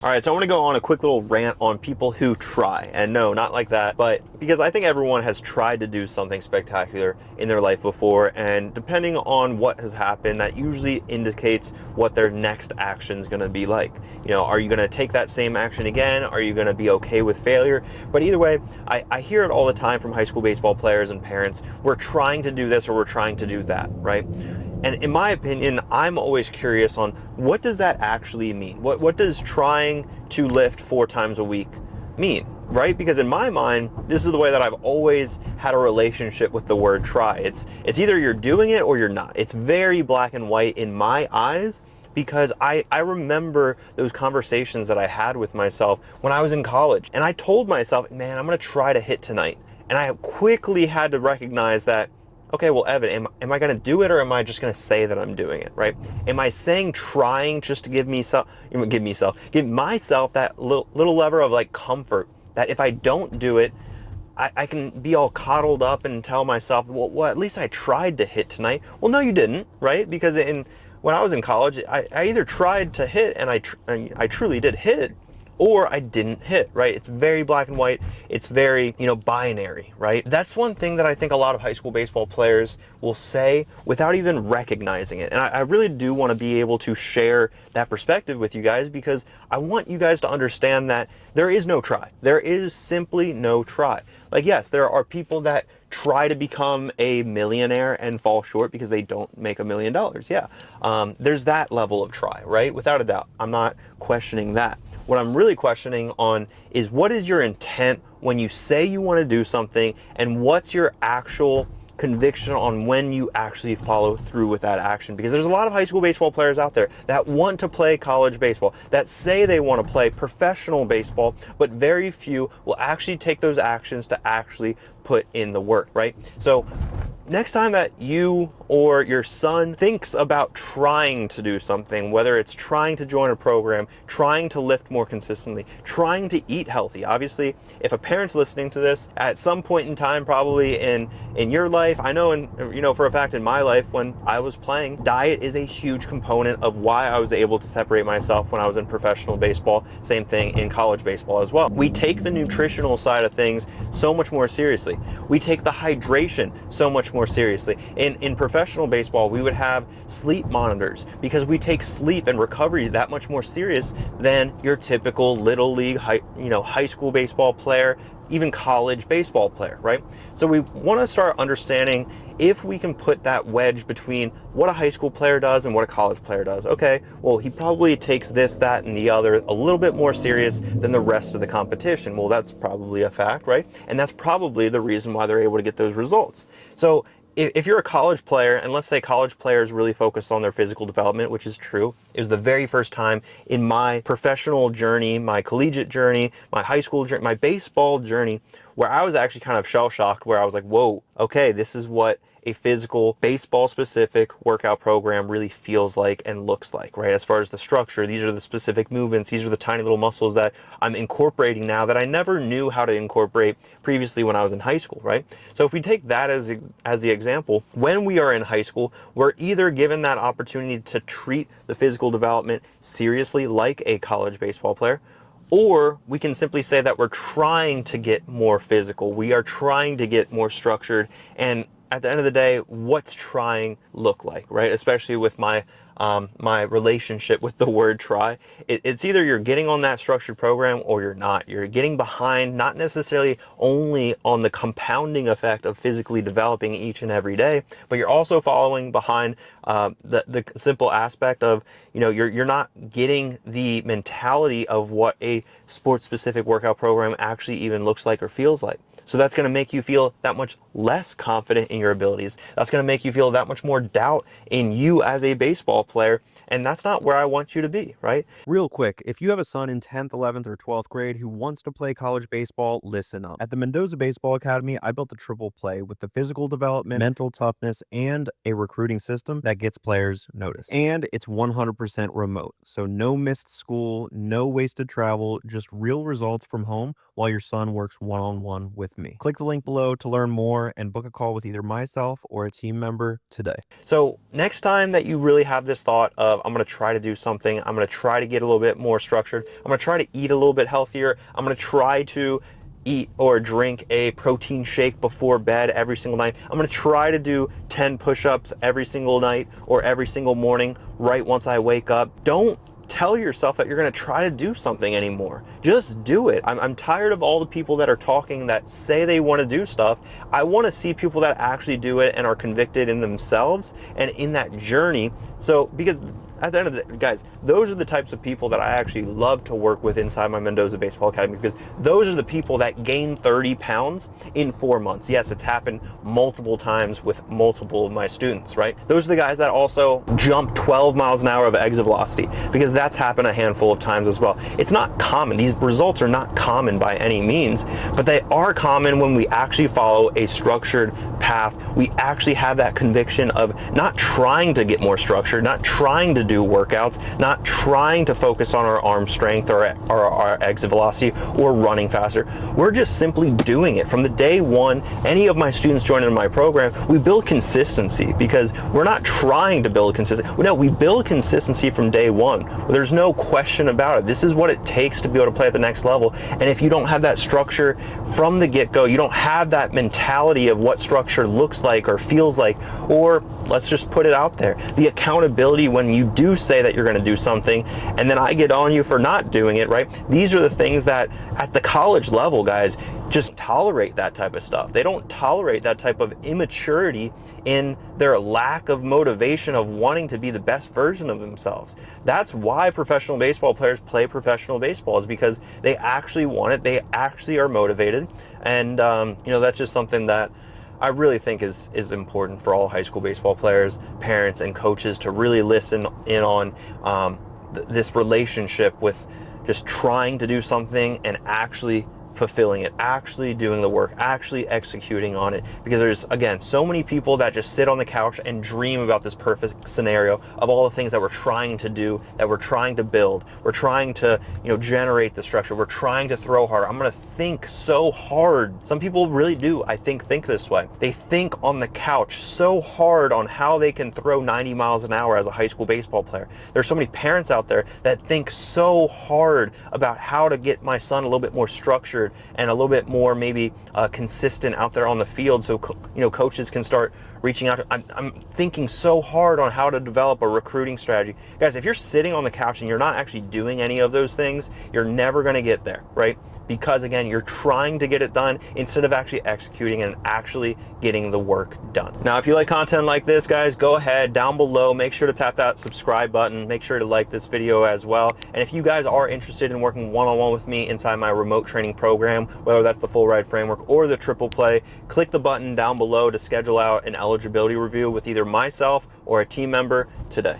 All right, so I want to go on a quick little rant on people who try. And no, not like that, but because I think everyone has tried to do something spectacular in their life before, and depending on what has happened, that usually indicates what their next action is going to be like. You know, are you going to take that same action again? Are you going to be okay with failure? But either way, I hear it all the time from high school baseball players and parents. We're trying to do this or we're trying to do that, right? And in my opinion, I'm always curious on what does that actually mean? What does trying to lift 4 times a week mean, right? Because in my mind, this is the way that I've always had a relationship with the word try. It's either you're doing it or you're not. It's very black and white in my eyes, because I remember those conversations that I had with myself when I was in college. And I told myself, man, I'm going to try to hit tonight. And I quickly had to recognize that, okay, well, Evan, am I going to do it, or am I just going to say that I'm doing it, right? Am I saying trying just to give myself that little lever of like comfort that if I don't do it, I can be all coddled up and tell myself, well, at least I tried to hit tonight. Well, no, you didn't, right? Because when I was in college, I either tried to hit and I truly did hit, or I didn't hit, right? It's very black and white. It's very, binary, right? That's one thing that I think a lot of high school baseball players will say without even recognizing it. And I really do want to be able to share that perspective with you guys, because I want you guys to understand that there is no try. There is simply no try. Like, yes, there are people that try to become a millionaire and fall short because they don't make $1 million. Yeah, there's that level of try, right? Without a doubt. I'm not questioning that. What I'm really questioning on is, what is your intent when you say you want to do something, and what's your actual conviction on when you actually follow through with that action? Because there's a lot of high school baseball players out there that want to play college baseball, that say they want to play professional baseball, but very few will actually take those actions to actually put in the work, right? So next time that you or your son thinks about trying to do something, whether it's trying to join a program, trying to lift more consistently, trying to eat healthy. Obviously, if a parent's listening to this at some point in time, probably in your life, I know, for a fact in my life when I was playing, diet is a huge component of why I was able to separate myself when I was in professional baseball. Same thing in college baseball as well. We take the nutritional side of things so much more seriously. We take the hydration so much more seriously. In professional baseball, we would have sleep monitors, because we take sleep and recovery that much more serious than your typical little league, high school baseball player, even college baseball player, right? So we want to start understanding if we can put that wedge between what a high school player does and what a college player does. Okay, well, he probably takes this, that, and the other a little bit more serious than the rest of the competition. Well, that's probably a fact, right? And that's probably the reason why they're able to get those results. So if you're a college player, and let's say college players really focus on their physical development, which is true. It was the very first time in my professional journey, my collegiate journey, my high school journey, my baseball journey, where I was actually kind of shell-shocked, where I was like, whoa, okay, this is what a physical, baseball-specific workout program really feels like and looks like, right? As far as the structure, these are the specific movements, these are the tiny little muscles that I'm incorporating now that I never knew how to incorporate previously when I was in high school, right? So if we take that as the example, when we are in high school, we're either given that opportunity to treat the physical development seriously like a college baseball player, or we can simply say that we're trying to get more physical. We are trying to get more structured. And at the end of the day, what's trying look like, right? Especially with my relationship with the word try. It's either you're getting on that structured program or you're not. You're getting behind, not necessarily only on the compounding effect of physically developing each and every day, but you're also following behind the simple aspect of, you're not getting the mentality of what a sports-specific workout program actually even looks like or feels like. So that's going to make you feel that much less confident in your abilities. That's going to make you feel that much more doubt in you as a baseball player. And that's not where I want you to be, right? Real quick, if you have a son in 10th, 11th, or 12th grade who wants to play college baseball, listen up. At the Mendoza Baseball Academy, I built a triple play with the physical development, mental toughness, and a recruiting system that gets players noticed. And it's 100% remote, so no missed school, no wasted travel, just real results from home while your son works one-on-one with me. Click the link below to learn more and book a call with either myself or a team member today. So next time that you really have this thought of, of, I'm going to try to do something. I'm going to try to get a little bit more structured. I'm going to try to eat a little bit healthier. I'm going to try to eat or drink a protein shake before bed every single night. I'm going to try to do 10 push-ups every single night or every single morning right once I wake up. Don't tell yourself that you're going to try to do something anymore. Just do it. I'm tired of all the people that are talking that say they want to do stuff. I want to see people that actually do it and are convicted in themselves and in that journey. So, because at the end of the day, guys, those are the types of people that I actually love to work with inside my Mendoza Baseball Academy, because those are the people that gain 30 pounds in 4 months. Yes, it's happened multiple times with multiple of my students, right? Those are the guys that also jump 12 miles an hour of exit velocity, because that's happened a handful of times as well. It's not common. These results are not common by any means, but they are common when we actually follow a structured path. We actually have that conviction of not trying to get more structured, not trying to do workouts, not trying to focus on our arm strength or our exit velocity or running faster. We're just simply doing it. From the day one, any of my students join in my program, we build consistency, because we're not trying to build consistency. No, we build consistency from day one. There's no question about it. This is what it takes to be able to play at the next level. And if you don't have that structure from the get-go, you don't have that mentality of what structure looks like or feels like, or let's just put it out there, the accountability when you do say that you're going to do something and then I get on you for not doing it, right? These are the things that at the college level, guys, just tolerate that type of stuff. They don't tolerate that type of immaturity in their lack of motivation of wanting to be the best version of themselves. That's why professional baseball players play professional baseball, is because they actually want it. They actually are motivated. And, you know, that's just something that I really think is important for all high school baseball players, parents, and coaches to really listen in on this relationship with just trying to do something and actually fulfilling it, actually doing the work, actually executing on it. Because there's, again, so many people that just sit on the couch and dream about this perfect scenario of all the things that we're trying to do, that we're trying to build. We're trying to, you know, generate the structure. We're trying to throw hard. I'm going to think so hard. Some people really do, I think this way. They think on the couch so hard on how they can throw 90 miles an hour as a high school baseball player. There's so many parents out there that think so hard about how to get my son a little bit more structured and a little bit more maybe consistent out there on the field, so you know, coaches can start reaching out. I'm thinking so hard on how to develop a recruiting strategy. Guys, if you're sitting on the couch and you're not actually doing any of those things, you're never going to get there, right? Because again, you're trying to get it done instead of actually executing and actually getting the work done. Now, if you like content like this, guys, go ahead down below, make sure to tap that subscribe button, make sure to like this video as well. And if you guys are interested in working one-on-one with me inside my remote training program, whether that's the full ride framework or the triple play, click the button down below to schedule out an eligibility review with either myself or a team member today.